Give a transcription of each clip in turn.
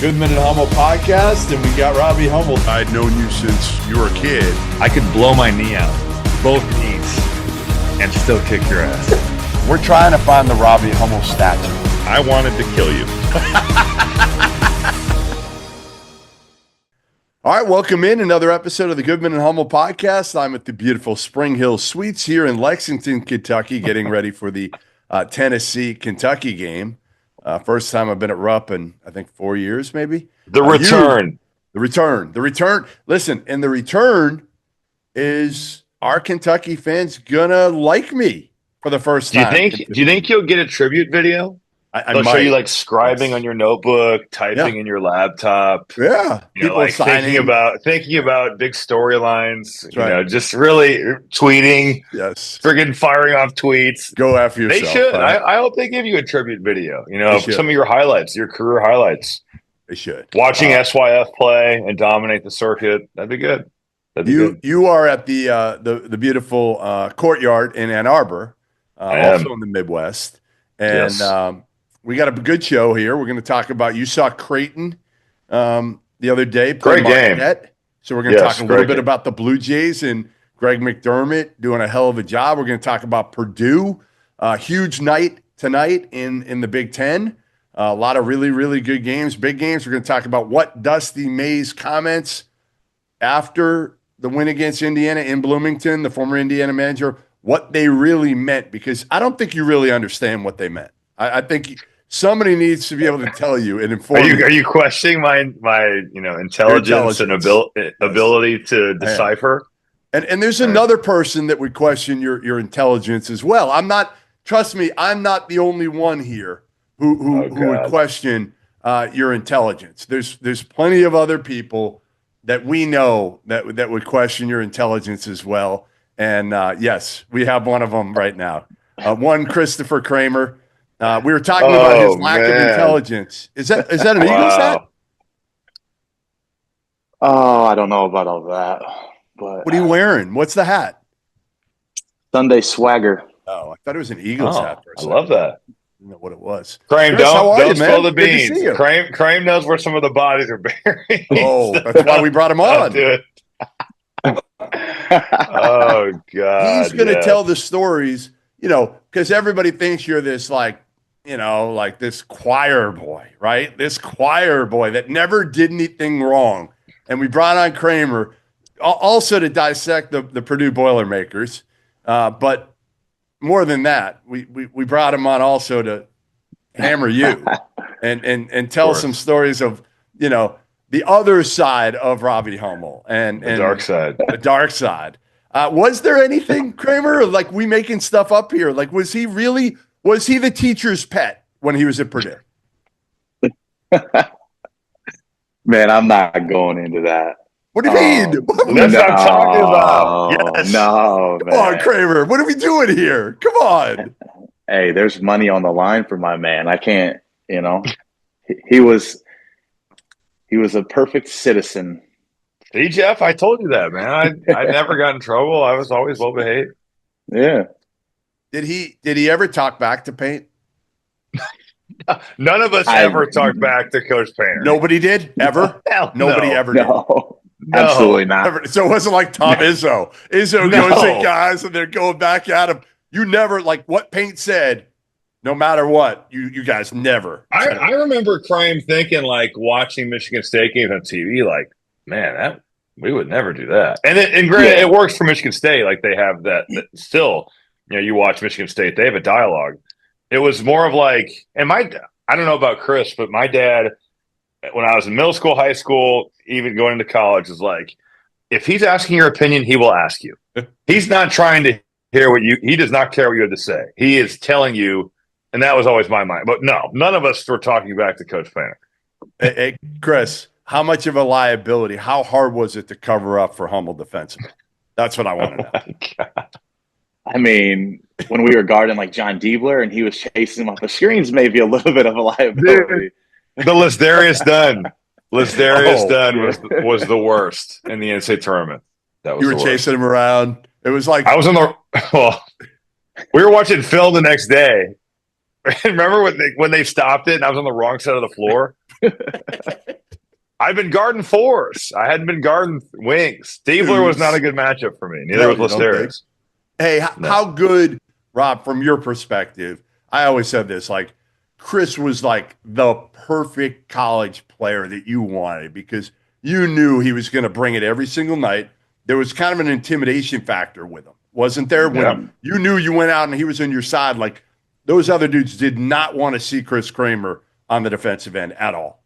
Goodman and Hummel podcast, and we got Robbie Hummel. I'd known you since you were a kid. I could blow my knee out, both knees, and still kick your ass. We're trying to find the Robbie Hummel statue. I wanted to kill you. All right, welcome in another episode of the Goodman and Hummel podcast. I'm at the beautiful Spring Hill Suites here in Lexington, Kentucky, getting ready for the Tennessee-Kentucky game. First time I've been at Rupp in, I think, 4 years, maybe. The return. The return. Listen, and the return is our Kentucky fans gonna like me for the first time. Do you think you'll get a tribute video? They'll show you like scribing on your notebook, typing in your laptop. Yeah, people like thinking about big storylines. Right. Just really tweeting. Yes, friggin' firing off tweets. Go after yourself. They should. Right? I hope they give you a tribute video. Some of your highlights, your career highlights. They should. Watching SYF play and dominate the circuit. That'd be good. You are at the beautiful courtyard in Ann Arbor, also in the Midwest, and. Yes. We got a good show here. We're going to talk about, you saw Creighton the other day. Great game. So we're going to talk a little bit about the Blue Jays and Greg McDermott doing a hell of a job. We're going to talk about Purdue. Huge night tonight in the Big Ten. A lot of really, really good games, big games. We're going to talk about what Dusty May's comments after the win against Indiana in Bloomington, the former Indiana manager, what they really meant, because I don't think you really understand what they meant. I think somebody needs to be able to tell you and inform you. Are you questioning my intelligence and ability to decipher? And there's another person that would question your intelligence as well. Trust me, I'm not the only one here who would question your intelligence. There's plenty of other people that we know that would question your intelligence as well. And yes, we have one of them right now. One, Christopher Kramer. We were talking about his lack of intelligence. Is that an Eagles hat? Oh, I don't know about all that. But what are you wearing? What's the hat? Sunday Swagger. Oh, I thought it was an Eagles hat. I love that. I didn't know what it was. Crane, don't spill the beans. Crane knows where some of the bodies are buried. Oh, that's why we brought him on. Oh, God. He's going to tell the stories, because everybody thinks you're this like this choir boy, right? This choir boy that never did anything wrong. And we brought on Kramer also to dissect the Purdue Boilermakers. But more than that, we brought him on also to hammer you and tell some stories of, the other side of Robbie Hummel and the dark side. The dark side. Was there anything, Kramer, like we making stuff up here? Like, was he the teacher's pet when he was at Purdue? Man, I'm not going into that. What do you mean? That's what I'm talking about. Yes. No, Come on, Kramer. What are we doing here? Come on. Hey, there's money on the line for my man. I can't, he was a perfect citizen. See, Jeff, I told you that, man. I never got in trouble. I was always well behaved. Yeah. Did he ever talk back to Paint? None of us ever talked back to Coach Painter. Nobody did? Ever? Nobody ever did. No, absolutely not. So it wasn't like Tom Izzo. Izzo goes at guys and they're going back at him. You never, like what Paint said, no matter what, you guys never. I remember Kramer thinking, like, watching Michigan State games on TV, like, man, we would never do that. And granted, it works for Michigan State. Like, they have that still, you watch Michigan State, they have a dialogue. It was more of like, and I don't know about Chris, but my dad, when I was in middle school, high school, even going into college, is like, if he's asking your opinion, he will ask you. He's not trying to hear he does not care what you have to say. He is telling you, and that was always my mind. But no, none of us were talking back to Coach Painter. Hey, Chris, how much of a liability, how hard was it to cover up for Hummel defensively? That's what I want to know. I mean, when we were guarding like John Diebler and he was chasing him off the screens, maybe a little bit of a liability. The Lasdarius Dunn. Dunn was the worst in the NCAA tournament. You were chasing him around. It was like I was on we were watching film the next day. Remember when they stopped it and I was on the wrong side of the floor? I've been guarding fours. I hadn't been guarding wings. Diebler was not a good matchup for me. Neither was Listeris. Hey, how good, Rob, from your perspective, I always said this, like, Chris was like the perfect college player that you wanted because you knew he was going to bring it every single night. There was kind of an intimidation factor with him, wasn't there? When you knew you went out and he was on your side, like those other dudes did not want to see Chris Kramer on the defensive end at all.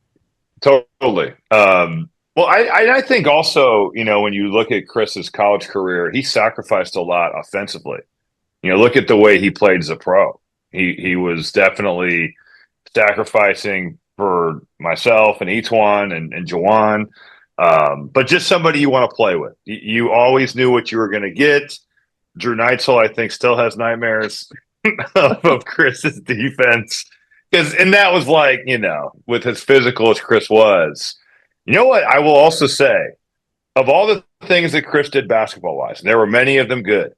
Totally. Well, I think also, when you look at Chris's college career, he sacrificed a lot offensively. Look at the way he played as a pro. He was definitely sacrificing for myself and Etuan and Jawan, but just somebody you want to play with. You always knew what you were going to get. Drew Neitzel, I think, still has nightmares of Chris's defense. And that was like, with as physical as Chris was. You know what I will also say? Of all the things that Chris did basketball-wise, and there were many of them good,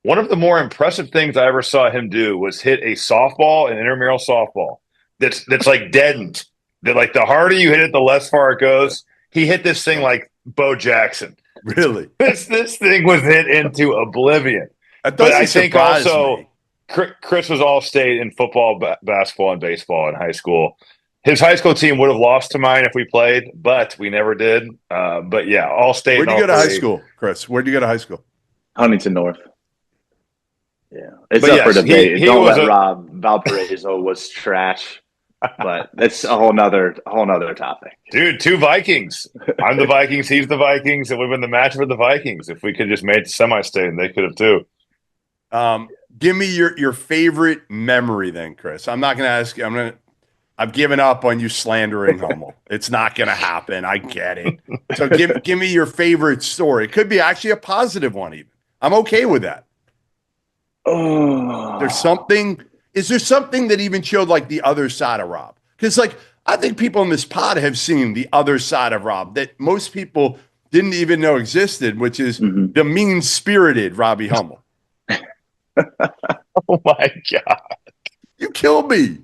one of the more impressive things I ever saw him do was hit a softball, an intramural softball, that's like deadened. That like the harder you hit it, the less far it goes. He hit this thing like Bo Jackson. Really? This thing was hit into oblivion. But I think also me. Chris was all-state in football, basketball, and baseball in high school. His high school team would have lost to mine if we played, but we never did. But yeah, all-state. Where'd you go to high school, Chris? Where'd you go to high school? Huntington North. Yeah, it's up for debate. Don't let Rob Valparaiso was trash, but that's a whole nother topic. Dude, 2 Vikings. I'm the Vikings. He's the Vikings. It would have been the match for the Vikings if we could just made it to semi-state, and they could have too. Give me your favorite memory, then, Chris. I'm not going to ask you. I've given up on you slandering Hummel. It's not going to happen. I get it. So give me your favorite story. It could be actually a positive one, even. I'm okay with that. Oh, is there something that even showed like the other side of Rob? Because like I think people in this pod have seen the other side of Rob that most people didn't even know existed, which is the mean-spirited Robbie Hummel. Oh my God. You kill me.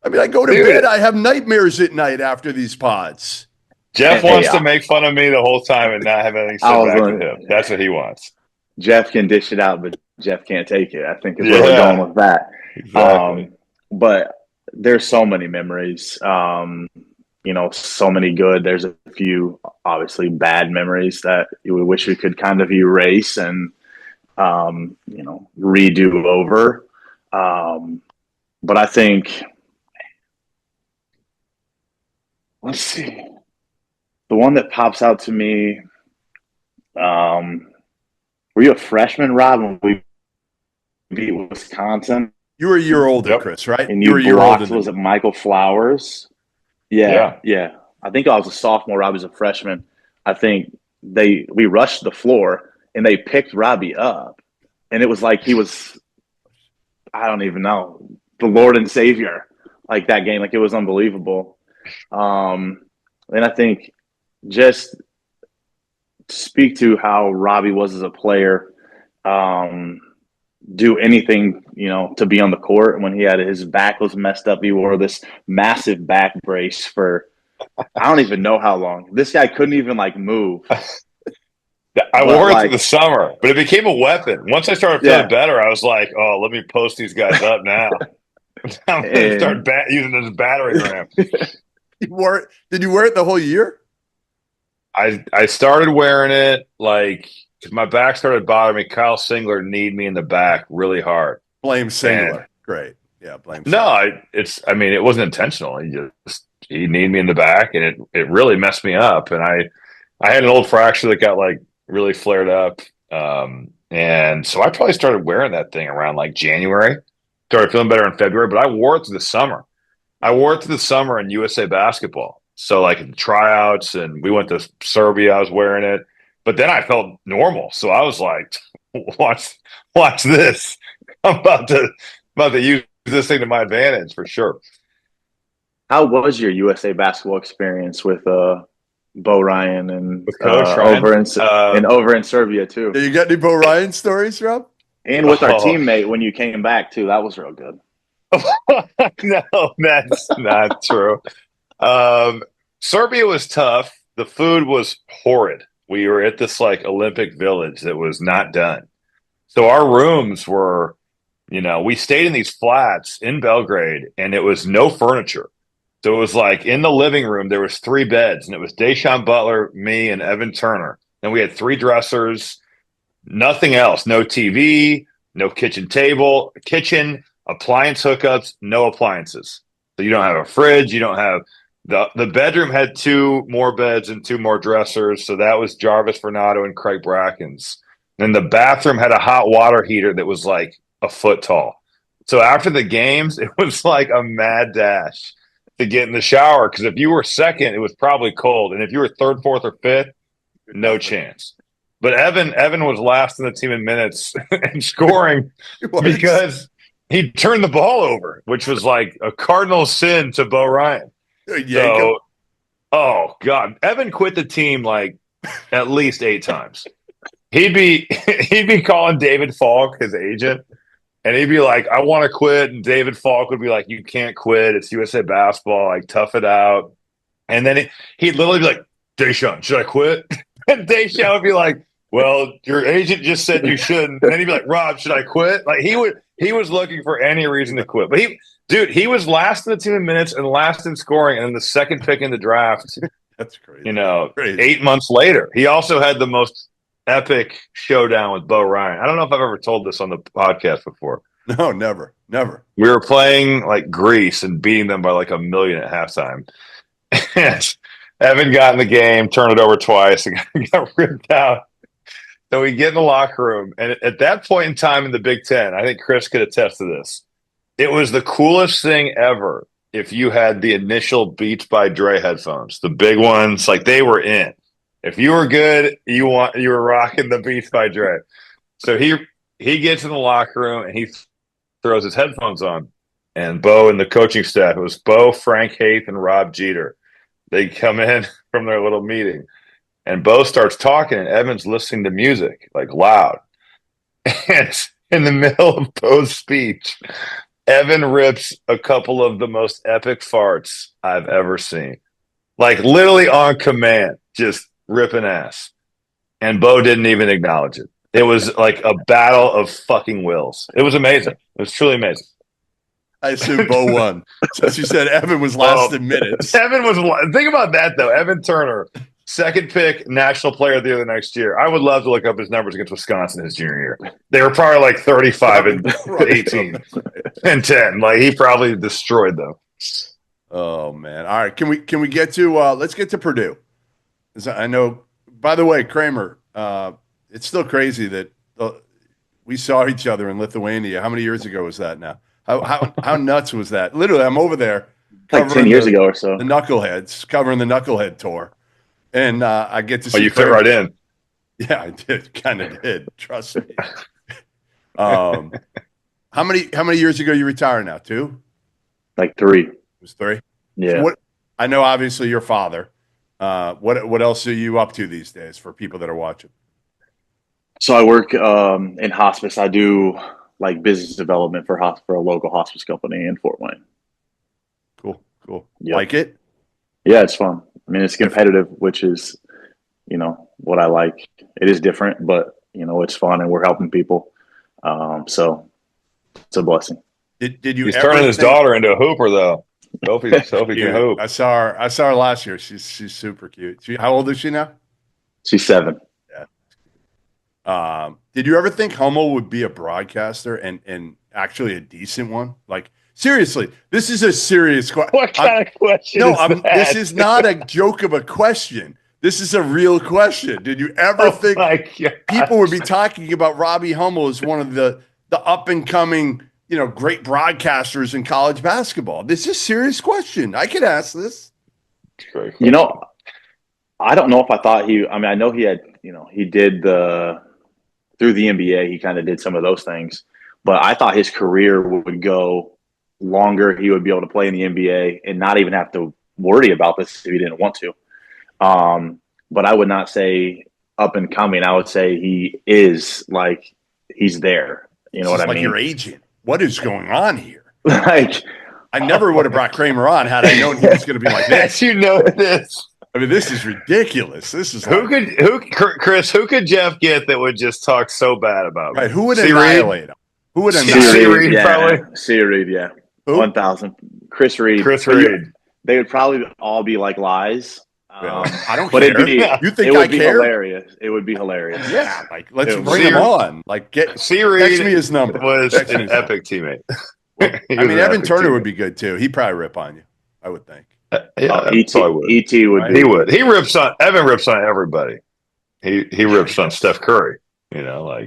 I mean, I go to bed, I have nightmares at night after these pods. Jeff wants to make fun of me the whole time and not have anything said back to him. That's what he wants. Jeff can dish it out, but Jeff can't take it. I think is where we're going with that. Exactly. But there's so many memories. So many good. There's a few obviously bad memories that we wish we could kind of erase and redo over. But I think, let's see, the one that pops out to me. Were you a freshman, Rob, when we beat Wisconsin? You were a year older, Chris, right? And you were a year older. Was it Michael Flowers? Yeah. I think I was a sophomore. Rob was a freshman. I think we rushed the floor and they picked Robbie up, and it was like he was, I don't even know, the Lord and Savior, like that game. Like it was unbelievable. And I think just speak to how Robbie was as a player, do anything, to be on the court. When he had his back was messed up, he wore this massive back brace for, I don't even know how long. This guy couldn't even move. I wore it through the summer, but it became a weapon. Once I started feeling better, I was like, oh, let me post these guys up now. I'm going to start using this battering ram. Did you wear it the whole year? I started wearing it because my back started bothering me. Kyle Singler kneed me in the back really hard. Blame Singler. Great. Yeah, blame Singler. No, it wasn't intentional. He kneed me in the back, and it really messed me up. And I had an old fracture that got really flared up. And so I probably started wearing that thing around January. Started feeling better in February, but I wore it through the summer. In USA basketball. So at the tryouts, and we went to Serbia, I was wearing it. But then I felt normal. So I was like, watch this. I'm about to use this thing to my advantage for sure. How was your USA basketball experience with Bo Ryan and over in Serbia too? You got any Bo Ryan stories, Rob? And with our teammate when you came back too, that was real good. No, that's not true. Serbia was tough. The food was horrid. We were at this like Olympic village that was not done. So our rooms were, we stayed in these flats in Belgrade, and it was no furniture. So it was like in the living room, there was 3 beds, and it was Deshaun Butler, me, and Evan Turner. And we had 3 dressers, nothing else. No TV, no kitchen table, kitchen, appliance hookups, no appliances. So you don't have a fridge. You don't have the bedroom had 2 more beds and 2 more dressers. So that was Jarvis Vernado and Craig Brackens. Then the bathroom had a hot water heater that was like a foot tall. So after the games, it was like a mad dash to get in the shower, because if you were second, it was probably cold. And if you were third, fourth, or fifth, no chance. But Evan was last in the team in minutes and scoring because he turned the ball over, which was like a cardinal sin to Bo Ryan. So, oh God, Evan quit the team like at least 8 times. He'd be calling David Falk, his agent, and he'd be like, "I want to quit," and David Falk would be like, "You can't quit. It's USA basketball. Like, tough it out." And then he'd literally be like, "Deshaun, should I quit?" And Deshaun would be like, "Well, your agent just said you shouldn't." And then he'd be like, "Rob, should I quit?" Like he was looking for any reason to quit. But he was last in the team in minutes and last in scoring, and then the second pick in the draft. That's crazy. Crazy. 8 months later, he also had the most epic showdown with Bo Ryan. I don't know if I've ever told this on the podcast before. No, never. We were playing like Greece and beating them by like 1 million at halftime. And Evan got in the game, turned it over twice, and got ripped out. So we get in the locker room, and at that point in time in the Big Ten, I think Chris could attest to this. It was the coolest thing ever if you had the initial Beats by Dre headphones, the big ones, like they were in. If you were good, you were rocking the Beats by Dre. So he gets in the locker room and he throws his headphones on. And Bo and the coaching staff, it was Bo, Frank Haith, and Rob Jeter. They come in from their little meeting. And Bo starts talking, and Evan's listening to music, like loud. And in the middle of Bo's speech, Evan rips a couple of the most epic farts I've ever seen. Like literally on command, just ripping ass. And Bo didn't even acknowledge it. It was like a battle of fucking wills. It was amazing. It was truly amazing. I assume Bo won. Since you said Evan was last in minutes. Evan was. Think about that, though. Evan Turner, second pick, national player of the year the next year. I would love to look up his numbers against Wisconsin his junior year. They were probably like 35 and 18 and 10. Like he probably destroyed them. Oh man! All right, can we get to? Let's get to Purdue. I know. By the way, Kramer, it's still crazy that we saw each other in Lithuania. How many years ago was that now? How nuts was that? Literally, I'm over there. Like 10 years ago or so. The Knuckleheads, covering the Knucklehead tour. And I get to see. Oh, you fit right in. Yeah, I did. Kind of did. Trust me. How many years ago you retired now? 2? Like 3. It was 3? Yeah. So I know obviously your father. What else are you up to these days for people that are watching? So I work in hospice. I do like business development for a local hospice company in Fort Wayne. Cool. Yep. Like it? Yeah, it's fun. I mean, it's competitive, which is, what I like. It is different, but, it's fun and we're helping people. So it's a blessing. Did you He's turning his daughter into a hooper, though. Sophie can hoop. I saw her last year. She's super cute. How old is she now? She's 7. Yeah. Did you ever think Hummel would be a broadcaster and actually a decent one? Like, seriously, this is a serious question. What kind of question? No, this is not a joke of a question. This is a real question. Did you ever think people would be talking about Robbie Hummel as one of the up and coming, great broadcasters in college basketball? This is a serious question. I could ask this. I don't know if I thought I know he had, he did through the NBA, he kind of did some of those things, but I thought his career would go longer. He would be able to play in the NBA and not even have to worry about this if he didn't want to. But I would not say up and coming. I would say he is he's there. You know what I mean? Like your agent. What is going on here? I never would have brought Kramer on had I known he was going to be like this. You know it is. I mean, this is ridiculous. This is Chris? Who could Jeff get that would just talk so bad about me? Right? Who would annihilate him? Who would annihilate C. him? Reed, Probably. C. Reed, yeah. Who? 1,000. Chris Reed. Chris Reed. They would probably all be like lies. I don't but care. You think it would I be care? Hilarious. It would be hilarious. Yeah, like let's bring him on. Like text me his number. Was an epic teamate. Well, I mean, Evan Turner would be good too. He'd probably rip on you, I would think. ET would. Right? He would. He rips on Evan. Rips on everybody. He rips on Steph Curry. All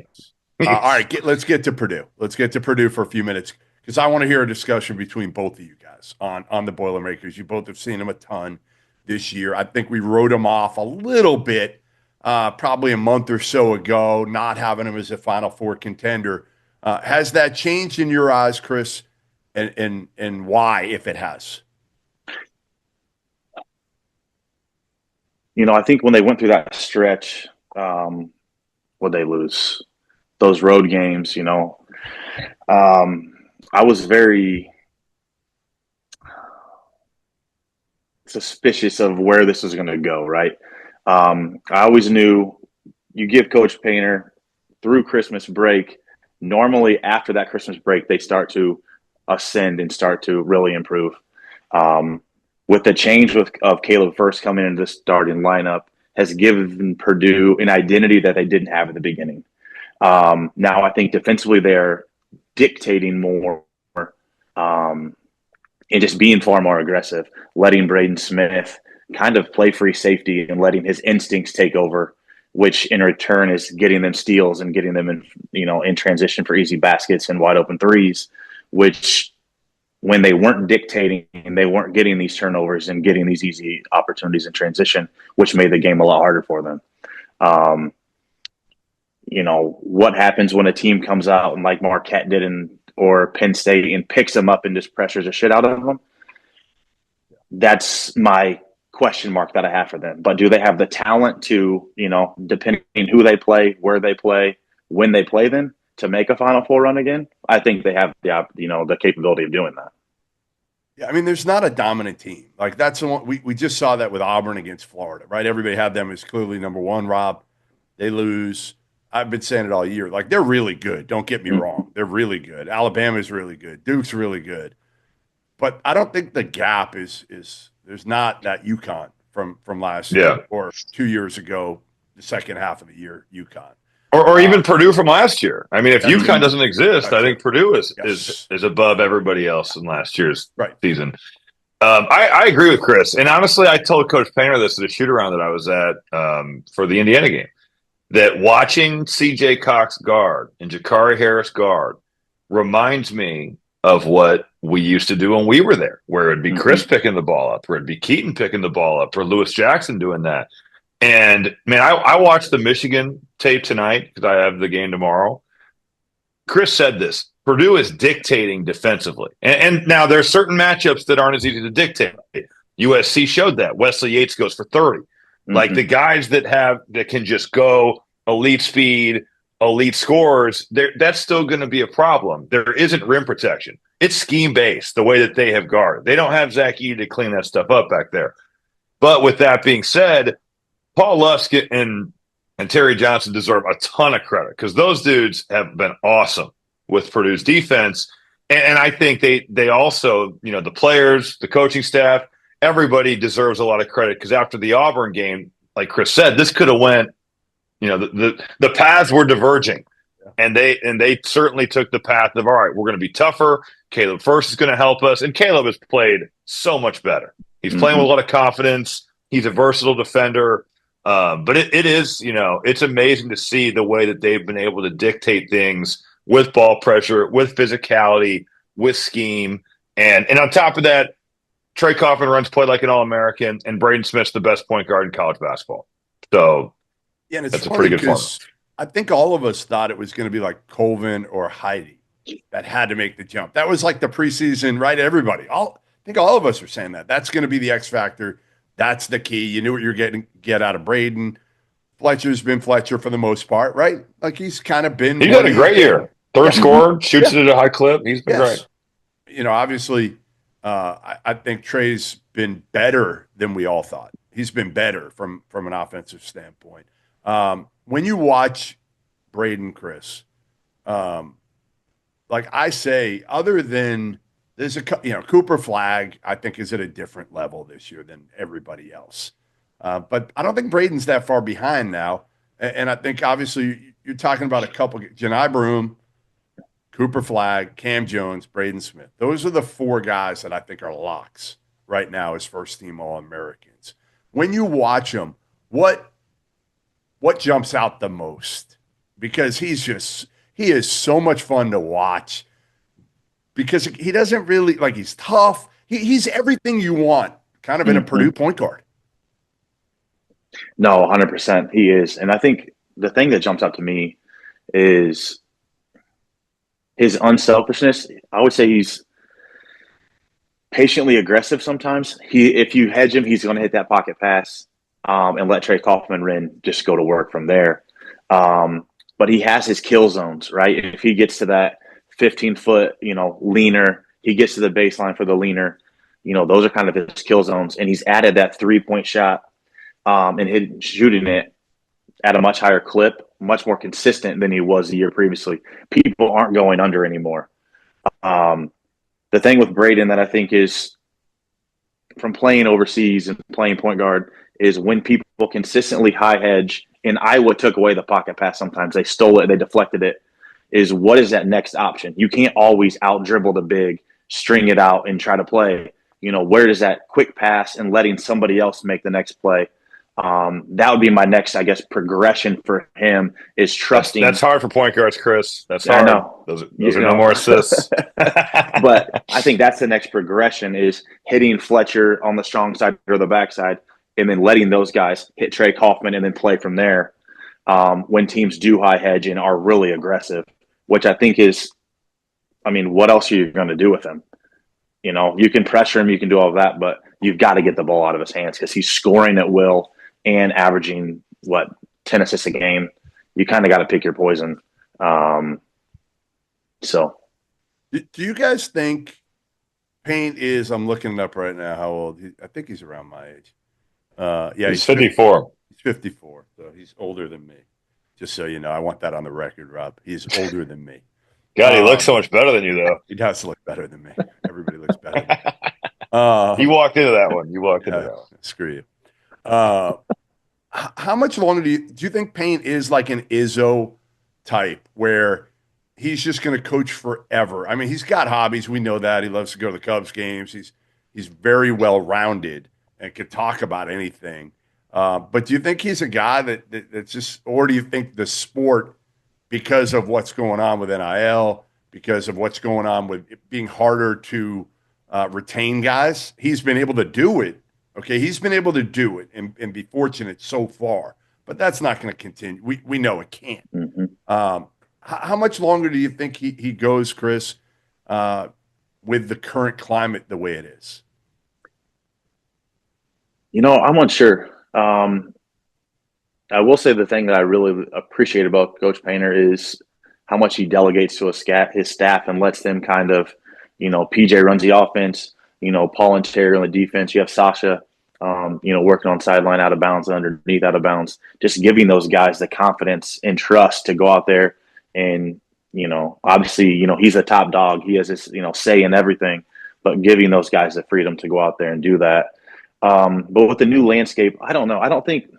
right, let's get to Purdue. Let's get to Purdue for a few minutes because I want to hear a discussion between both of you guys on the Boilermakers. You both have seen them a ton this year. I think we wrote them off a little bit, probably a month or so ago, not having them as a Final Four contender. Has that changed in your eyes, Chris, and why, if it has? I think when they went through that stretch, what they lose? Those road games, I was very suspicious of where this was going to go, right? I always knew you give Coach Painter through Christmas break. Normally after that Christmas break, they start to ascend and start to really improve. With the change of Caleb first coming into the starting lineup has given Purdue an identity that they didn't have at the beginning. Now I think defensively they're dictating more and just being far more aggressive, letting Braden Smith kind of play free safety and letting his instincts take over, which in return is getting them steals and getting them in transition for easy baskets and wide open threes, which when they weren't dictating and they weren't getting these turnovers and getting these easy opportunities in transition, which made the game a lot harder for them. What happens when a team comes out and like Marquette did or Penn State and picks them up and just pressures the shit out of them? That's my question mark that I have for them. But do they have the talent to, depending who they play, where they play, when they play them, to make a Final Four run again? I think they have the capability of doing that. Yeah, I mean, there's not a dominant team. Like that's the one we just saw that with Auburn against Florida, right? Everybody had them as clearly number one. Rob, they lose. I've been saying it all year. Like they're really good. Don't get me wrong. They're really good. Alabama's really good. Duke's really good. But I don't think the gap is there's not that UConn from last year or 2 years ago, the second half of the year, UConn. Or even Purdue from last year. I mean, if UConn doesn't exist, I think Purdue is above everybody else in last year's season. I agree with Chris. And honestly, I told Coach Painter this at a shoot-around that I was at for the Indiana game, that watching C.J. Cox guard and Jakari Harris guard reminds me of what we used to do when we were there, where it'd be Chris picking the ball up, or it'd be Keaton picking the ball up, or Lewis Jackson doing that. And, man, I watched the Michigan tape tonight because I have the game tomorrow. Chris said this. Purdue is dictating defensively. And now there are certain matchups that aren't as easy to dictate. USC showed that. Wesley Yates goes for 30. Like the guys that can just go elite speed, elite scorers, that's still going to be a problem. There isn't rim protection. It's scheme-based, the way that they have guarded. They don't have Zach Edey to clean that stuff up back there. But with that being said, Paul Lusk and Terry Johnson deserve a ton of credit because those dudes have been awesome with Purdue's defense. And I think they also, the players, the coaching staff, everybody deserves a lot of credit because after the Auburn game, like Chris said, this could have went, the paths were diverging. And they certainly took the path of, all right, we're going to be tougher. Caleb First is going to help us. And Caleb has played so much better. He's playing with a lot of confidence. He's a versatile defender. But it is, it's amazing to see the way that they've been able to dictate things with ball pressure, with physicality, with scheme. And on top of that, Trey Kaufman runs play like an All-American, and Braden Smith's the best point guard in college basketball. So and that's a pretty good formula. I think all of us thought it was going to be like Colvin or Heidi that had to make the jump. That was like the preseason, right? Everybody. I think all of us are saying that. That's going to be the X factor. That's the key. You knew what you're get out of Braden. Fletcher's been Fletcher for the most part, right? Like he's kind of been. He's had a great year. Third scorer, shoots it at a high clip. He's been great. Obviously, I think Trey's been better than we all thought. He's been better from an offensive standpoint. When you watch Braden, Chris, like I say, other than there's Cooper Flagg, I think is at a different level this year than everybody else. But I don't think Braden's that far behind now. And I think obviously you're talking about a couple, Janai Broom, Cooper Flagg, Cam Jones, Braden Smith. Those are the four guys that I think are locks right now as first-team All-Americans. When you watch them, what jumps out the most? Because he is so much fun to watch because he doesn't really, like, he's tough. He's everything you want, kind of in a Purdue point guard. No, 100% he is. And I think the thing that jumps out to me is his unselfishness. I would say he's patiently aggressive sometimes. If you hedge him, he's going to hit that pocket pass and let Trey Kaufman just go to work from there. But he has his kill zones, right? If he gets to that 15-foot, leaner, he gets to the baseline for the leaner, those are kind of his kill zones. And he's added that three-point shot and shooting it at a much higher clip, much more consistent than he was the year previously. People aren't going under anymore. The thing with Braden that I think is from playing overseas and playing point guard is when people consistently high hedge, and Iowa took away the pocket pass sometimes. They stole it, they deflected it, is what is that next option? You can't always out-dribble the big, string it out, and try to play. Where does that quick pass and letting somebody else make the next play? That would be my next, I guess, progression for him is trusting. That's hard for point guards, Chris. That's hard. I know. Those are no more assists. But I think that's the next progression is hitting Fletcher on the strong side or the backside and then letting those guys hit Trey Kaufman and then play from there when teams do high hedge and are really aggressive, which I think is, what else are you going to do with him? You can pressure him, you can do all of that, but you've got to get the ball out of his hands because he's scoring at will and averaging, 10 assists a game. You kind of got to pick your poison. So. Do you guys think Payne is, I'm looking it up right now, how old? I think he's around my age. Yeah, he's 54. He's 54, so he's older than me. Just so you know, I want that on the record, Rob. He's older than me. God, he looks so much better than you, though. He does look better than me. Everybody looks better than me. You walked into that one. Screw you. How much longer do you think Payne is like an Izzo type where he's just going to coach forever? He's got hobbies. We know that. He loves to go to the Cubs games. He's very well-rounded and can talk about anything. But do you think he's a guy that's just – or do you think the sport, because of what's going on with NIL, because of what's going on with it being harder to retain guys, he's been able to do it? Okay, he's been able to do it and be fortunate so far. But that's not going to continue. We know it can't. Mm-hmm. How much longer do you think he goes, Chris, with the current climate the way it is? I'm unsure. I will say the thing that I really appreciate about Coach Painter is how much he delegates to his staff and lets them kind of, PJ runs the offense, Paul and Terry on the defense. You have Sasha, working on sideline out of bounds and underneath out of bounds, just giving those guys the confidence and trust to go out there and, obviously, he's a top dog. He has this, say in everything, but giving those guys the freedom to go out there and do that. But with the new landscape, I don't know. I don't think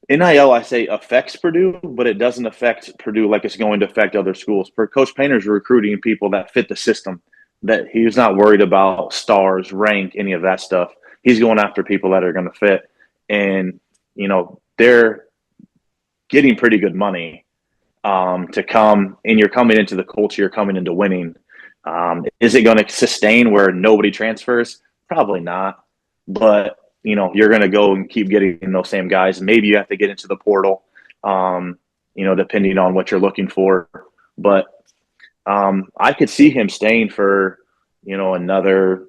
NIL, I say, affects Purdue, but it doesn't affect Purdue like it's going to affect other schools. For Coach Painter's recruiting people that fit the system, that he's not worried about stars, rank, any of that stuff. He's going after people that are going to fit. And, they're getting pretty good money to come, and you're coming into the culture, you're coming into winning. Is it going to sustain where nobody transfers? Probably not. But, you're going to go and keep getting those same guys. Maybe you have to get into the portal, depending on what you're looking for. But I could see him staying for, another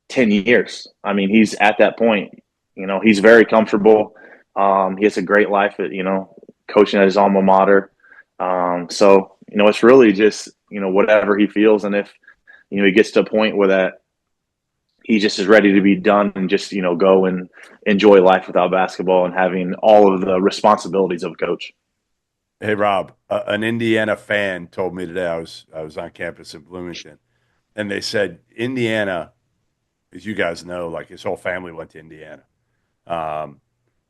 10 years. He's at that point. He's very comfortable. He has a great life at, coaching at his alma mater. So, it's really just, whatever he feels. And if he gets to a point where that he just is ready to be done and just, go and enjoy life without basketball and having all of the responsibilities of a coach. Hey, Rob, an Indiana fan told me today, I was on campus in Bloomington, and they said Indiana, as you guys know, like his whole family went to Indiana.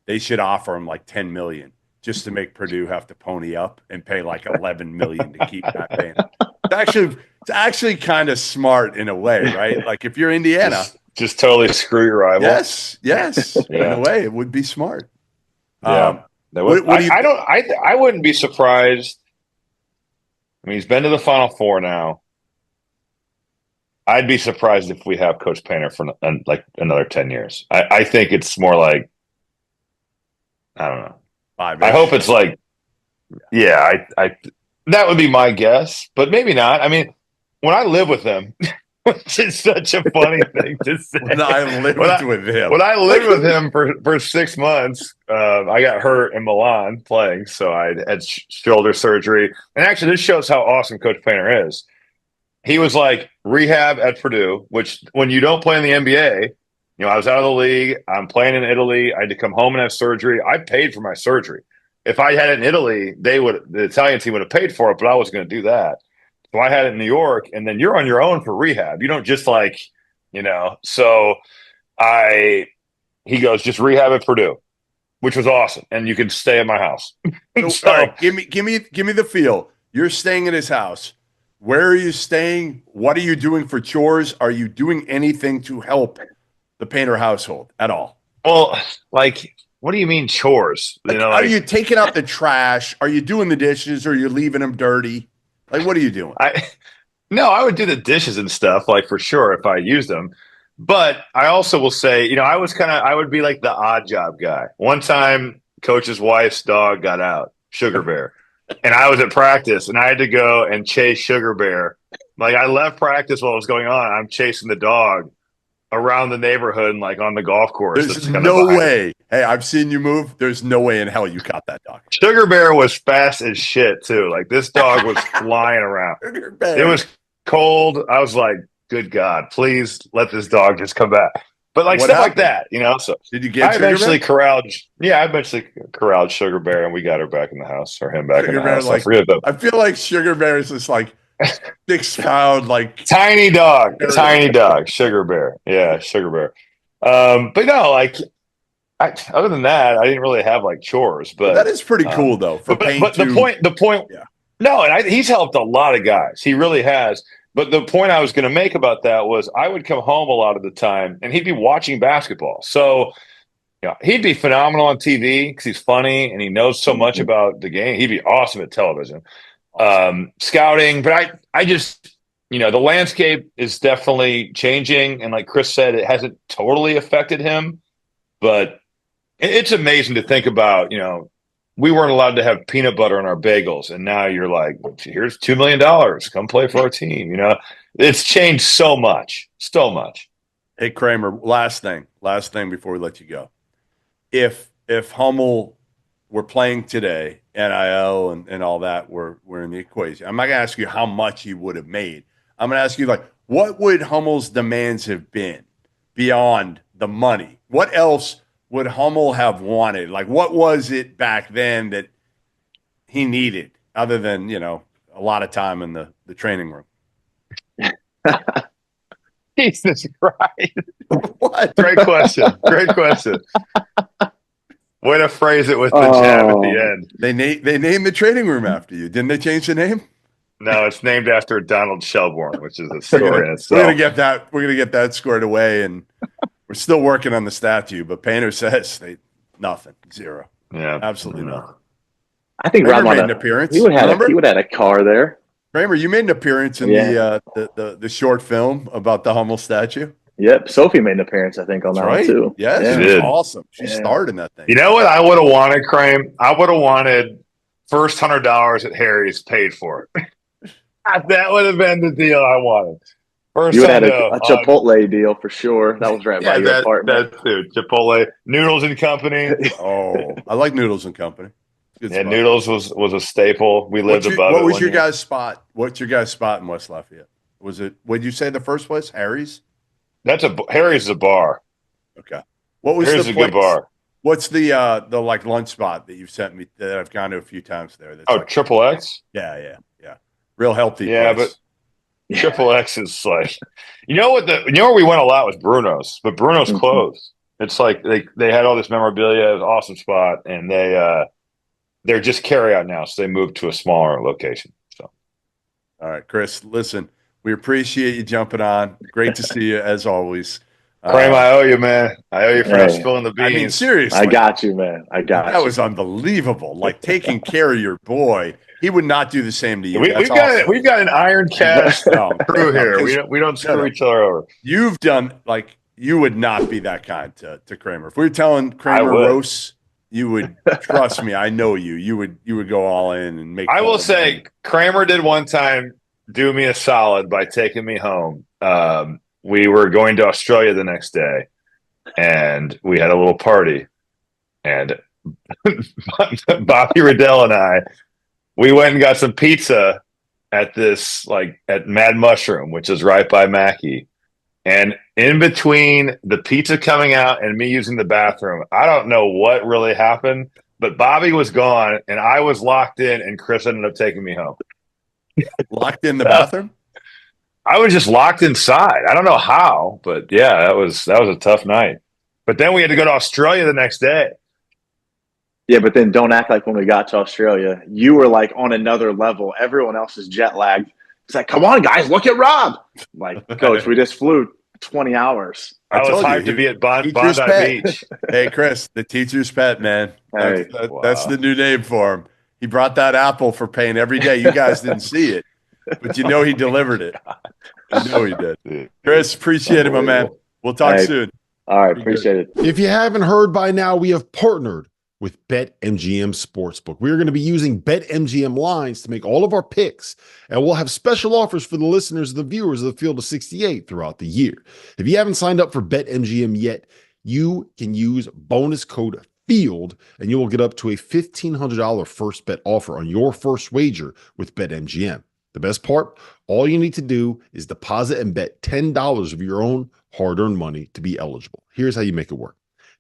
They should offer him like $10 million just to make Purdue have to pony up and pay like $11 million to keep that paying. It's actually kind of smart in a way, right? Like if you're Indiana, just totally screw your rival. Yes, yeah. In a way, it would be smart. Yeah, I wouldn't be surprised. I mean, he's been to the Final Four now. I'd be surprised if we have Coach Painter for like another 10 years. I think it's more like, I don't know. 5-ish. I hope it's like, yeah, I that would be my guess, but maybe not. I mean, when I live with him, which is such a funny thing to say. When I lived with him. When I lived with him for 6 months, I got hurt in Milan playing, so I had shoulder surgery. And actually, this shows how awesome Coach Painter is. He was like rehab at Purdue, which when you don't play in the NBA, I was out of the league. I'm playing in Italy. I had to come home and have surgery. I paid for my surgery. If I had it in Italy, the Italian team would have paid for it, but I wasn't going to do that. So I had it in New York, and then you're on your own for rehab. You don't just So he goes, just rehab at Purdue, which was awesome, and you can stay at my house. So, all right, give me the feel. You're staying at his house. Where are you staying? What are you doing for chores? Are you doing anything to help the Painter household at all? Well, like, what do you mean chores? Are you taking out the trash? Are you doing the dishes? Or are you leaving them dirty? Like, what are you doing? I would do the dishes and stuff, like, for sure, if I used them. But I also will say, I would be like the odd job guy. One time, Coach's wife's dog got out, Sugar Bear. And I was at practice, and I had to go and chase Sugar Bear. Like, I left practice while it was going on. I'm chasing the dog around the neighborhood and, like, on the golf course. There's no way. Hey, I've seen you move. There's no way in hell you caught that dog. Sugar Bear was fast as shit, too. Like, this dog was flying around. It was cold. I was like, good God, please let this dog just come back. But like stuff like that, So did you get? I eventually corralled Sugar Bear, and we got her back in the house, or him back in the house. Like, I feel like Sugar Bear is just like 6 pound, like tiny dog, Sugar Bear, yeah, Sugar Bear. But no, like, other than that, I didn't really have like chores. But that is pretty cool, though. The point, yeah. No, and he's helped a lot of guys. He really has. But the point I was going to make about that was I would come home a lot of the time, and he'd be watching basketball. So, he'd be phenomenal on TV because he's funny and he knows so much about the game. He'd be awesome at television, scouting. But I just, the landscape is definitely changing. And like Chris said, it hasn't totally affected him. But it's amazing to think about, we weren't allowed to have peanut butter on our bagels, and now you're like, here's $2 million. Come play for our team. It's changed so much. Hey, Kramer, last thing before we let you go. If Hummel were playing today, NIL and all that were in the equation, I'm not going to ask you how much he would have made. I'm going to ask you, like, what would Hummel's demands have been beyond the money? What else would Hummel have wanted? Like, what was it back then that he needed other than, a lot of time in the training room? Jesus Christ. What? Great question. Way to phrase it with the jab at the end. They named the training room after you. Didn't they change the name? No, it's named after Donald Shelbourne, which is a story in itself. We're gonna get that squared away, and we're still working on the statue, but Painter says nothing, zero. Yeah, absolutely nothing. I think Kramer made an appearance. He would have had a car there. Kramer, you made an appearance in the short film about the Hummel statue. Yep, Sophie made an appearance, I think, on that one too. Yes, she was awesome. She starred in that thing. You know what I would have wanted, Kramer? I would have wanted first $100 at Harry's paid for it. That would have been the deal I wanted. First, you would have had a Chipotle deal for sure. That was right by your apartment. That too. Chipotle, Noodles and Company. Oh, I like Noodles and Company. Noodles was a staple. We lived above it. What was your guys' spot? What's your guys' spot in West Lafayette? Was it? Would you say the first place, Harry's? Harry's is a bar. Okay. What was Harry's the a place? good bar. What's the like lunch spot that you've sent me that I've gone to a few times there? That's like, Triple X. Yeah. Real healthy. Yeah, place. but Triple X is like, where we went a lot was Bruno's, but Bruno's closed. It's like they had all this memorabilia. It was an awesome spot, and they're just carry out now, so they moved to a smaller location. So, all right, Chris, listen, we appreciate you jumping on. Great to see you as always. Kramer, I owe you, man. I owe you for not spilling the beans. I mean, seriously, I got you, man. That was unbelievable. Like taking care of your boy. He would not do the same to you. We've got an iron cast crew here. We don't screw each other over. You've done you would not be that kind to Kramer. If we were telling Kramer roasts, you would trust me. I know you. You would go all in and make. I will say, Kramer did one time do me a solid by taking me home. We were going to Australia the next day, and we had a little party. And Bobby Riddell and I, we went and got some pizza at at Mad Mushroom, which is right by Mackey. And in between the pizza coming out and me using the bathroom, I don't know what really happened, but Bobby was gone and I was locked in, and Chris ended up taking me home. Locked in the bathroom? I was just locked inside. I don't know how, but yeah, that was a tough night. But then we had to go to Australia the next day. Yeah, but then don't act like when we got to Australia, you were like on another level. Everyone else is jet lagged. It's like, come on, guys, look at Rob. Like, Coach, we just flew 20 hours. I was hyped to be at Bondi Beach. Hey, Chris, the teacher's pet, man. That's the new name for him. He brought that apple for Payne every day. You guys didn't see it, but you know he delivered it. You know he did. Chris, appreciate it, my man. We'll talk soon. All right, appreciate it. If you haven't heard by now, we have partnered with BetMGM Sportsbook. We're going to be using BetMGM lines to make all of our picks, and we'll have special offers for the listeners and the viewers of the Field of 68 throughout the year. If you haven't signed up for BetMGM yet, you can use bonus code FIELD, and you will get up to a $1,500 first bet offer on your first wager with BetMGM. The best part, all you need to do is deposit and bet $10 of your own hard-earned money to be eligible. Here's how you make it work.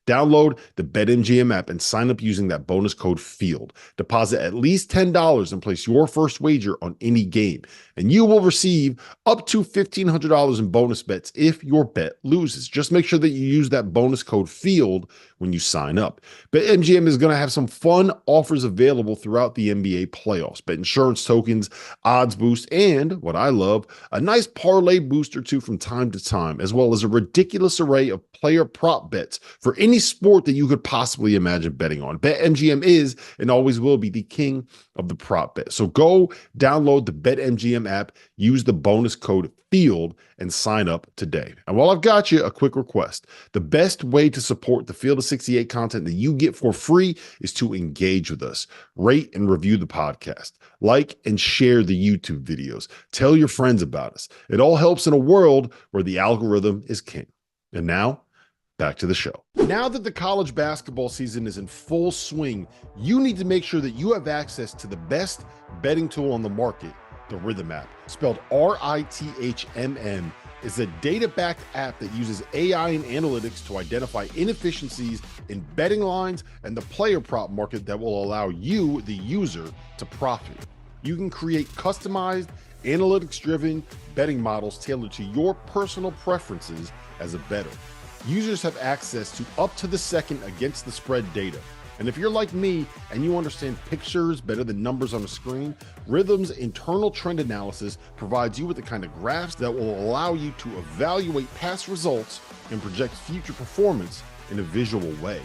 Download the BetMGM app and sign up using that bonus code FIELD. Deposit at least $10 and place your first wager on any game, and you will receive up to $1,500 in bonus bets if your bet loses. Just make sure that you use that bonus code FIELD when you sign up. BetMGM is going to have some fun offers available throughout the NBA playoffs. Bet insurance tokens, odds boost, and what I love, a nice parlay boost or two from time to time, as well as a ridiculous array of player prop bets for any sport that you could possibly imagine betting on. BetMGM is and always will be the king of the prop bet. So go download the BetMGM app, use the bonus code FIELD, and sign up today. And while I've got you, a quick request. The best way to support the Field of 68 content that you get for free is to engage with us. Rate and review the podcast. Like and share the YouTube videos. Tell your friends about us. It all helps in a world where the algorithm is king. And now, back to the show. Now that the college basketball season is in full swing, you need to make sure that you have access to the best betting tool on the market, the Rhythm app. Spelled RITHMM, is a data-backed app that uses AI and analytics to identify inefficiencies in betting lines and the player prop market that will allow you, the user, to profit. You can create customized, analytics-driven betting models tailored to your personal preferences as a bettor. Users have access to up-to-the-second against the spread data. And if you're like me and you understand pictures better than numbers on a screen, Rhythm's internal trend analysis provides you with the kind of graphs that will allow you to evaluate past results and project future performance in a visual way.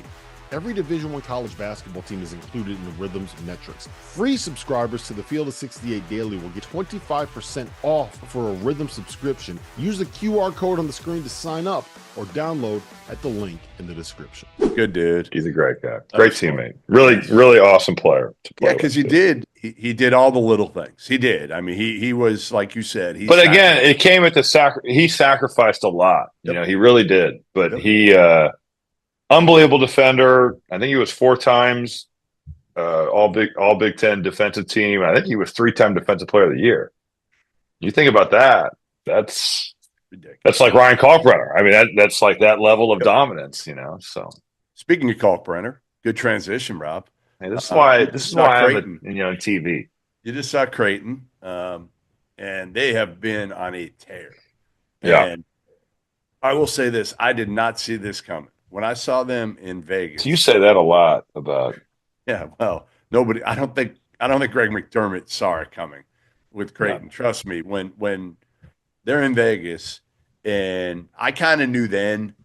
Every Division I college basketball team is included in the Rhythm's metrics. Free subscribers to the Field of 68 Daily will get 25% off for a Rhythm subscription. Use the QR code on the screen to sign up or download at the link in the description. Good dude. He's a great guy. Great teammate. Really, really awesome player to play. Yeah, because he did all the little things. He did. I mean, he was, like you said. But again, it came at the he sacrificed a lot. Yep. You know, he really did. But he unbelievable defender. I think he was 4 times all Big Ten defensive team. I think he was 3-time defensive player of the year. You think about that. that's ridiculous. like Ryan Kalkbrenner. I mean, that's like that level of dominance, you know. So speaking of Kalkbrenner, good transition, Rob. hey, this is why I'm on TV. You just saw Creighton, and they have been on a tear. Yeah. And I will say this: I did not see this coming when I saw them in Vegas. So you say that a lot about. Yeah, well, nobody. I don't think Greg McDermott saw it coming with Creighton. Yeah. Trust me, when they're in Vegas, and I kind of knew then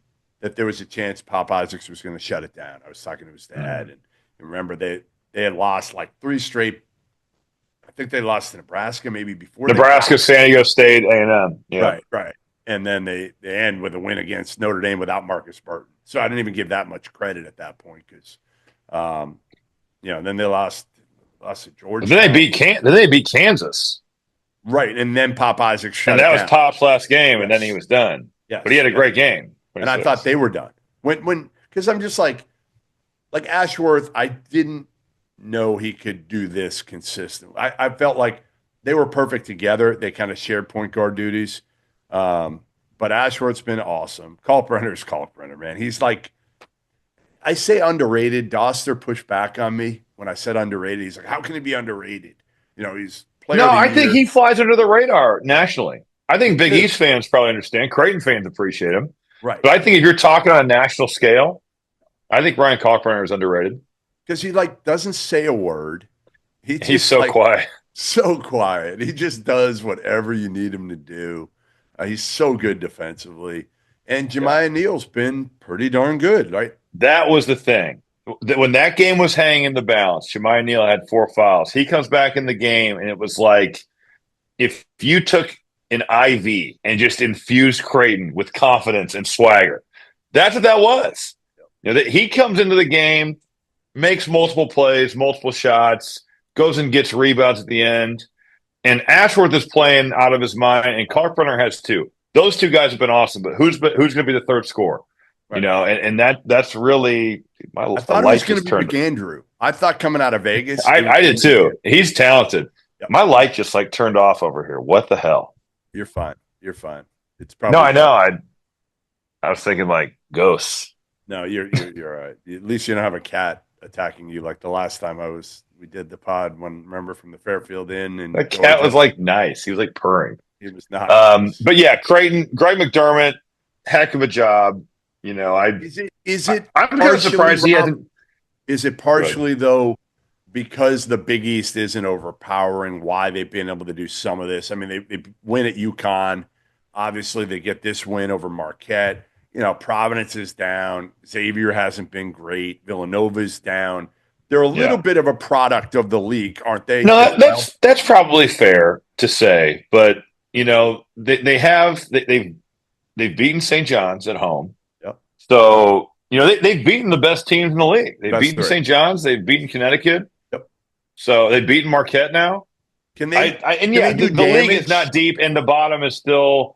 that there was a chance Pop Isaacs was going to shut it down. I was talking to his dad, and remember they had lost like 3 straight. I think they lost to Nebraska maybe before. Nebraska, San Diego State, A&M. Yeah. Right. And then they end with a win against Notre Dame without Marcus Burton. So I didn't even give that much credit at that point because, then they lost to Georgia. Then they beat Kansas. Right, and then Pop Isaacs shut it down. And that was Pop's last game, and then he was done. Yeah, but he had a great game. And I thought they were done. When because I'm just like Ashworth, I didn't know he could do this consistently. I felt like they were perfect together. They kind of shared point guard duties. But Ashworth's been awesome. Kalkbrenner's Kalkbrenner, man. He's like, I say underrated. Doster pushed back on me when I said underrated. He's like, how can he be underrated? You know, he's player of the year. Think he flies under the radar nationally. I think Big East fans probably understand. Creighton fans appreciate him. Right. But I think if you're talking on a national scale, I think Ryan Kalkbrenner is underrated. Because he doesn't say a word. He's so quiet. So quiet. He just does whatever you need him to do. He's so good defensively. And Jemiah Neal's been pretty darn good, right? That was the thing. When that game was hanging in the balance, Jemiah Neal had 4 fouls. He comes back in the game, and it was like if you took an IV and just infused Creighton with confidence and swagger. That's what that was. You know, he comes into the game, makes multiple plays, multiple shots, goes and gets rebounds at the end. And Ashworth is playing out of his mind, and Kalkbrenner has 2. Those 2 guys have been awesome, but who's going to be the third scorer? Right. You know, and that's really my life. I thought it was going to be McAndrew. I thought coming out of Vegas. I did too. He's talented. Yep. My light just turned off over here. What the hell? You're fine. It's probably no. I know. I was thinking ghosts. No, you're all right. At least you don't have a cat attacking you like the last time we did the pod. Remember from the Fairfield Inn, and the cat was nice. He was purring. He was not. But yeah, Creighton, Greg McDermott, heck of a job. You know, is it? I'm kind of surprised he hasn't. Is it partially though because the Big East isn't overpowering? Why they've been able to do some of this? I mean, they win at UConn. Obviously, they get this win over Marquette. You know, Providence is down. Xavier hasn't been great. Villanova's down. They're a little bit of a product of the league, aren't they? No, that's probably fair to say. But you know, they've beaten St. John's at home. Yep. So you know they've beaten the best teams in the league. They've beaten St. John's. They've beaten Connecticut. Yep. So they've beaten Marquette now. Can they? The league is not deep, and the bottom is still.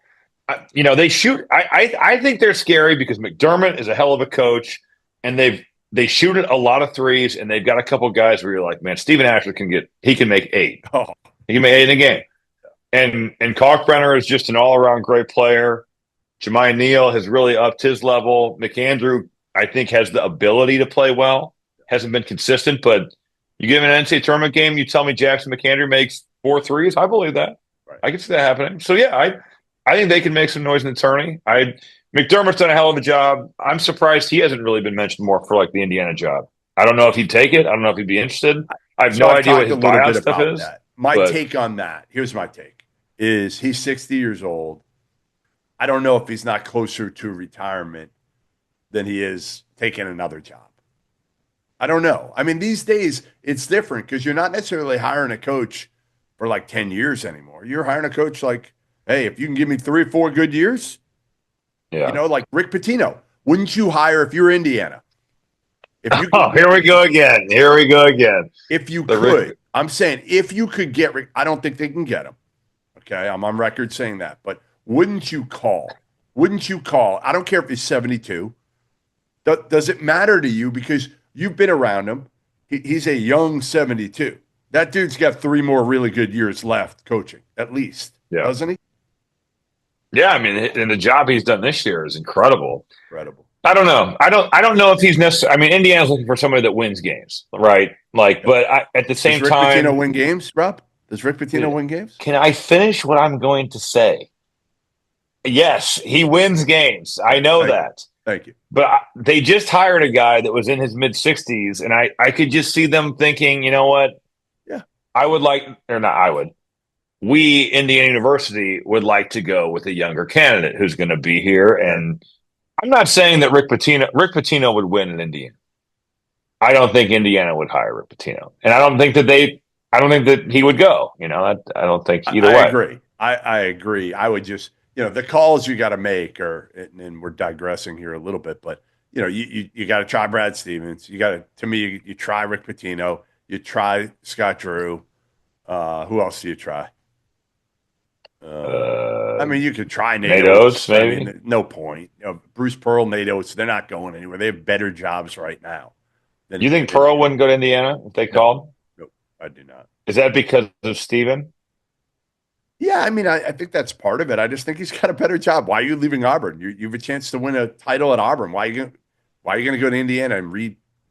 You know, they shoot. I think they're scary because McDermott is a hell of a coach, and they shoot a lot of threes, and they've got a couple guys where you're like, man, Stephen Asher can make 8. Oh. He can make 8 in a game. And Kalkbrenner is just an all around great player. Jemiah Neal has really upped his level. McAndrew, I think, has the ability to play well. Hasn't been consistent, but you give him an NCAA tournament game, you tell me Jackson McAndrew makes 4 threes. I believe that. Right. I can see that happening. So yeah, I think they can make some noise in the tourney. McDermott's done a hell of a job. I'm surprised he hasn't really been mentioned more for the Indiana job. I don't know if he'd take it. I don't know if he'd be interested. I have no idea what his buyout stuff is. My take on that, here's my take, is he's 60 years old. I don't know if he's not closer to retirement than he is taking another job. I don't know. I mean, these days it's different because you're not necessarily hiring a coach for 10 years anymore. You're hiring a coach hey, if you can give me 3 or 4 good years, you know, like Rick Pitino, wouldn't you hire if you're Indiana? If you here we go again. If you could, I'm saying if you could get Rick, I don't think they can get him. Okay, I'm on record saying that. But wouldn't you call? I don't care if he's 72. Does it matter to you because you've been around him? He's a young 72. That dude's got 3 more really good years left coaching, at least, doesn't he? Yeah, I mean, and the job he's done this year is incredible. Incredible. I don't know. I don't know if he's necessarily. I mean, Indiana's looking for somebody that wins games, right? Like, but at the same Does Rick time, Pitino win games, Rob? Does Rick Pitino win games? Can I finish what I'm going to say? Yes, he wins games. I know that. Thank you. But they just hired a guy that was in his mid 60s, and I could just see them thinking, you know what? Yeah, I would like, or not. I would. We, Indiana University, would like to go with a younger candidate who's going to be here. And I'm not saying that Rick Pitino would win in Indiana. I don't think Indiana would hire Rick Pitino, and I don't think that he would go. You know, I don't think either way. I agree. I agree. I would just, the calls you got to make and we're digressing here a little bit, but you got to try Brad Stevens. You try Rick Pitino. You try Scott Drew. Who else do you try? I mean, you could try Nate Oates, maybe. I mean, no point. Bruce Pearl, Nate Oates, they're not going anywhere. They have better jobs right now. You think Pearl wouldn't go to Indiana if they called? No, I do not. Is that because of Steven? Yeah, I mean, I think that's part of it. I just think he's got a better job. Why are you leaving Auburn? You have a chance to win a title at Auburn. Why are you going to go to Indiana and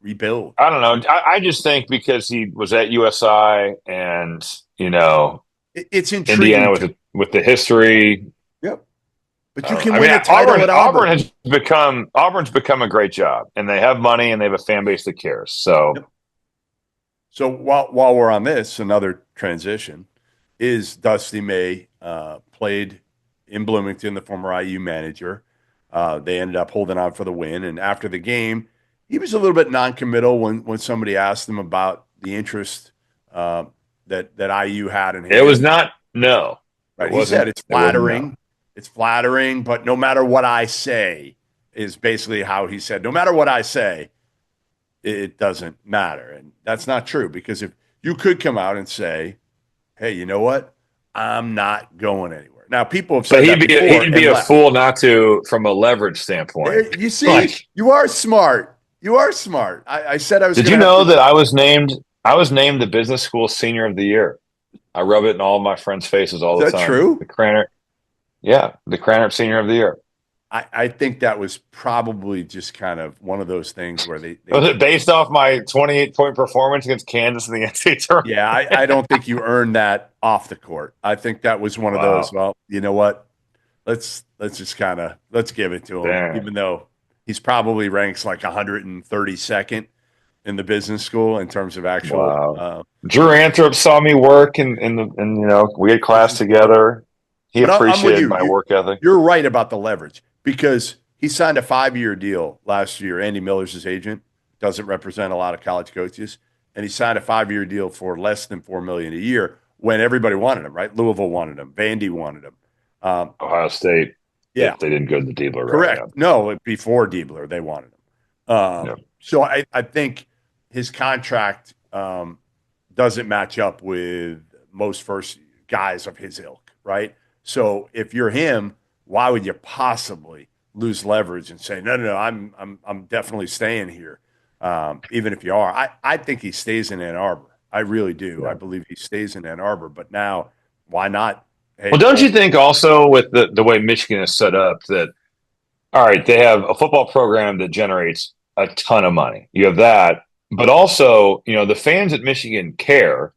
rebuild? I don't know. I just think because he was at USI and it's intriguing. Indiana with the history. Yep. But you can win a title at Auburn. Auburn's become a great job, and they have money and they have a fan base that cares. So, So while we're on this, another transition is Dusty May played in Bloomington, the former IU manager. They ended up holding on for the win, and after the game, he was a little bit non-committal when somebody asked him about the interest that IU had in him. It was not no. Right. He said it's flattering. It's flattering, but no matter what I say is basically how he said. No matter what I say, it doesn't matter, and that's not true because if you could come out and say, "Hey, you know what? I'm not going anywhere." Now, people have said he'd be a fool not to, from a leverage standpoint. You see, you are smart. You are smart. I said I was. Did you know that I was named the business school senior of the year? I rub it in all of my friends' faces all the time. Is that true? The Kramer senior of the year. I think that was probably just kind of one of those things where they was it based off my 28-point performance against Kansas in the NCAA tournament? Yeah, I don't think you earned that off the court. I think that was one of those. Well, you know what? Let's just kind of give it to him, even though he's probably ranks like 132nd in the business school in terms of actual. Wow. Drew Anthrop saw me work, and we had class together. He appreciated my work ethic. You're right about the leverage. Because he signed a 5-year deal last year. Andy Miller's his agent, doesn't represent a lot of college coaches, and he signed a 5-year deal for less than $4 million a year when everybody wanted him. Right? Louisville wanted him, Vandy wanted him, Ohio State. Yeah, they didn't go to the Diebler. Correct. Right? No, before Diebler, they wanted him. So I think his contract doesn't match up with most first guys of his ilk. Right? So if you're him. Why would you possibly lose leverage and say, no, I'm definitely staying here, even if you are? I think he stays in Ann Arbor. I really do. Yeah. I believe he stays in Ann Arbor. But now, why not? Hey, well, don't you think also with the way Michigan is set up that, all right, they have a football program that generates a ton of money. You have that. But also, the fans at Michigan care,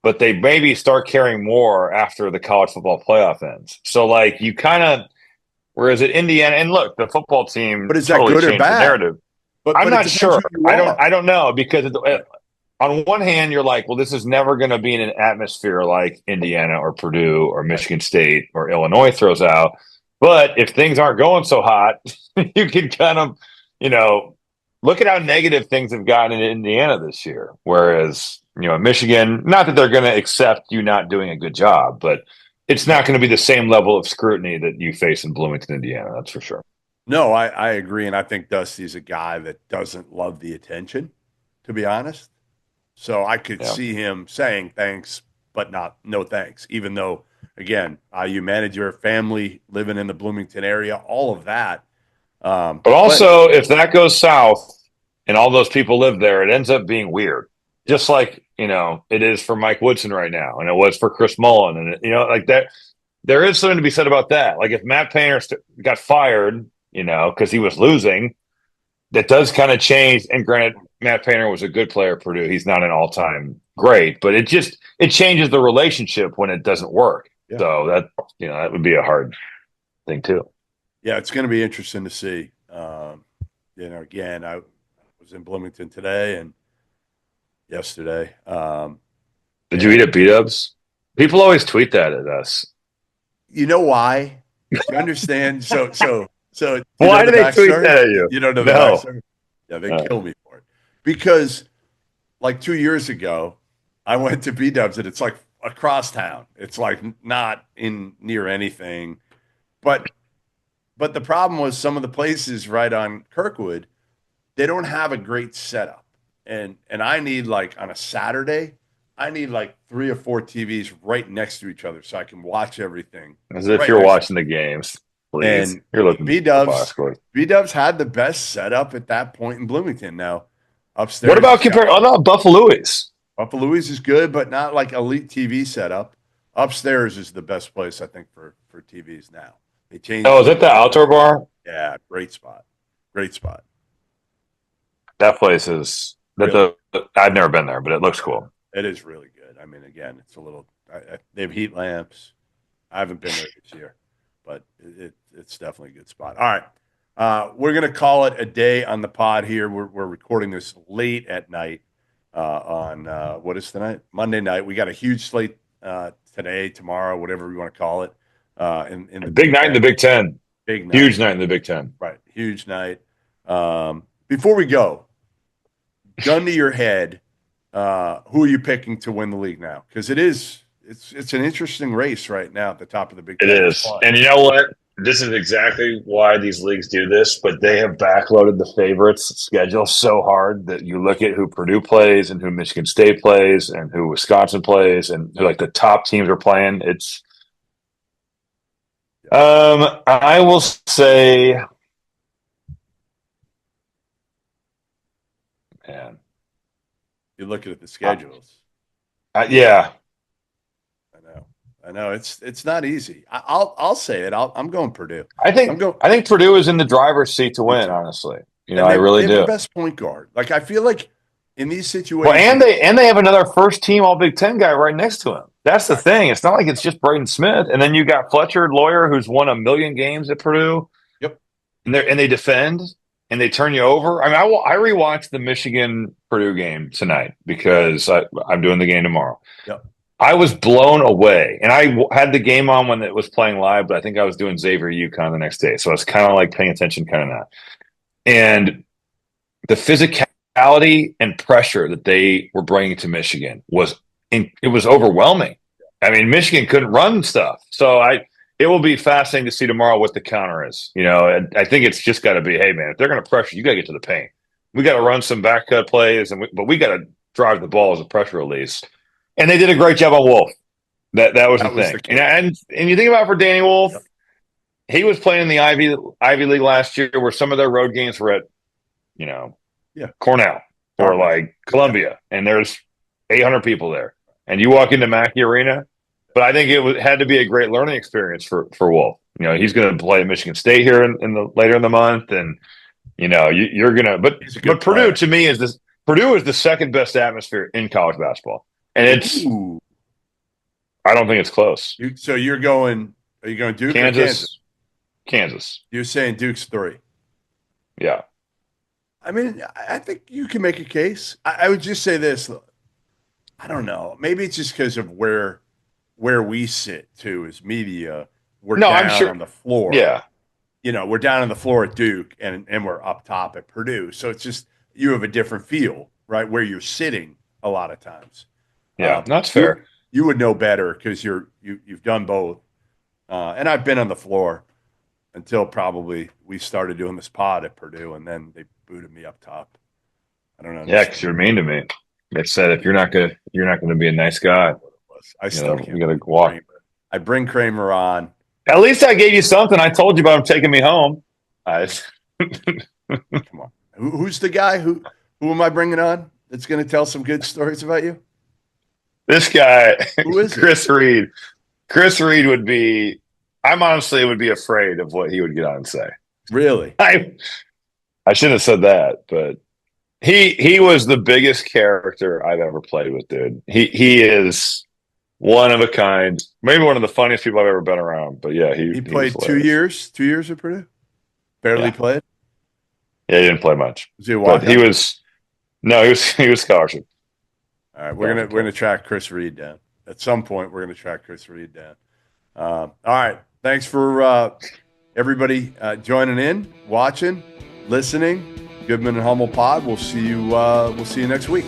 but they maybe start caring more after the college football playoff ends. So, you kind of, whereas at Indiana, and look, the football team, but is that good or bad? Narrative. But I'm not sure. I don't know because on one hand, you're like, well, this is never going to be in an atmosphere like Indiana or Purdue or Michigan State or Illinois throws out. But if things aren't going so hot, you can kind of, look at how negative things have gotten in Indiana this year. Whereas, Michigan, not that they're going to accept you not doing a good job, but it's not going to be the same level of scrutiny that you face in Bloomington, Indiana. That's for sure. No, I agree. And I think Dusty's a guy that doesn't love the attention, to be honest. So I could see him saying thanks, but no thanks, even though, again, IU manager, family, living in the Bloomington area, all of that. But also, if that goes south and all those people live there, it ends up being weird. Just like, it is for Mike Woodson right now, and it was for Chris Mullen, and like that. there is something to be said about that. Like if Matt Painter got fired, because he was losing, that does kind of change. And granted, Matt Painter was a good player at Purdue. He's not an all-time great, but it changes the relationship when it doesn't work. Yeah. So that would be a hard thing too. Yeah, it's going to be interesting to see. Again, I was in Bloomington today and yesterday. Did you eat at B-Dubs? People always tweet that at us. You know why? You understand? So why do they tweet that at you? You don't know the backstory? Yeah, they kill me for it. Because like 2 years ago, I went to B-Dubs and it's like across town. It's like not in near anything. But the problem was some of the places right on Kirkwood, they don't have a great setup. And I need like on a Saturday, I need like 3 or 4 TVs right next to each other so I can watch everything. As if you're watching the games. Please. And you're looking B-Dubs had the best setup at that point in Bloomington. Now, upstairs. What about compared? Oh no, Buffalo's. Buffalo's is good, but not like elite TV setup. Upstairs is the best place I think for TVs now. They changed. Oh, is that the outdoor bar? Yeah, great spot. Great spot. That place is I've never been there, but it looks cool. It is really good. I mean, again, it's a little. They have heat lamps. I haven't been there this year, but it's definitely a good spot. All right, we're gonna call it a day on the pod here. We're recording this late at night on what is tonight? Monday night. We got a huge slate today, tomorrow, whatever we want to call it. In the big night in the Big Ten. Big night. Huge night in the Big Ten. Right, huge night. Before we go, gun to your head. Who are you picking to win the league now? Because it's an interesting race right now at the top of the Big Ten. It is. And you know what? This is exactly why these leagues do this, but they have backloaded the favorites schedule so hard that you look at who Purdue plays and who Michigan State plays and who Wisconsin plays and who like the top teams are playing. It's I will say, man, you're looking at the schedules. Yeah. I know it's not easy. I'll say it. I'm going Purdue. I think Purdue is in the driver's seat to win. Honestly, I really do. The best point guard. Like I feel like in these situations, well, and they have another first team All Big Ten guy right next to him. That's the thing. It's not like it's just Braden Smith, and then you got Fletcher Lawyer, who's won 1 million games at Purdue. Yep, and they defend and they turn you over. I mean, I rewatched the Michigan Purdue game tonight because I'm doing the game tomorrow. Yep. I was blown away, and I had the game on when it was playing live, but I think I was doing Xavier UConn the next day, so I was kind of like paying attention, kind of not. And the physicality and pressure that they were bringing to Michigan was overwhelming. I mean, Michigan couldn't run stuff, so it will be fascinating to see tomorrow what the counter is. And I think it's just got to be, hey man, if they're going to pressure, you got to get to the paint. We got to run some back cut plays, but we got to drive the ball as a pressure release. And they did a great job on Wolf. That was the thing. And you think about it for Danny Wolf, he was playing in the Ivy League last year where some of their road games were at, Cornell or like Columbia, and there's 800 people there. And you walk into Mackey Arena, but I think it had to be a great learning experience for Wolf. He's going to play at Michigan State here later in the month, and you're going to. But Purdue player. To me Purdue is the second best atmosphere in college basketball. And I don't think it's close. So are you going Duke Kansas, or Kansas? Kansas. You're saying Duke's 3. Yeah. I mean, I think you can make a case. I would just say this. I don't know. Maybe it's just because of where we sit, too, as media. We're down on the floor. Yeah. We're down on the floor at Duke, and we're up top at Purdue. So it's just you have a different feel, right, where you're sitting a lot of times. Yeah, that's fair. You would know better because you've done both, and I've been on the floor until probably we started doing this pod at Purdue, and then they booted me up top. I don't know. Yeah, because you're mean to me. They said if you're not going to be a nice guy, I still can't. You got to walk. Kramer. I bring Kramer on. At least I gave you something. I told you about him taking me home. Come on, who's the guy? Who am I bringing on? That's going to tell some good stories about you. This guy, who is Chris Reed. Chris Reed would be. I'm honestly would be afraid of what he would get on and say. Really? I shouldn't have said that, but he was the biggest character I've ever played with, dude. He is one of a kind. Maybe one of the funniest people I've ever been around. But yeah, he played 2 years. 2 years at Purdue. Barely played. Yeah, he didn't play much. Was he a but he was scholarship. All right, we're gonna track Chris Reed down. At some point, we're gonna track Chris Reed down. All right, thanks for everybody joining in, watching, listening. Goodman and Hummel Pod. We'll see you next week.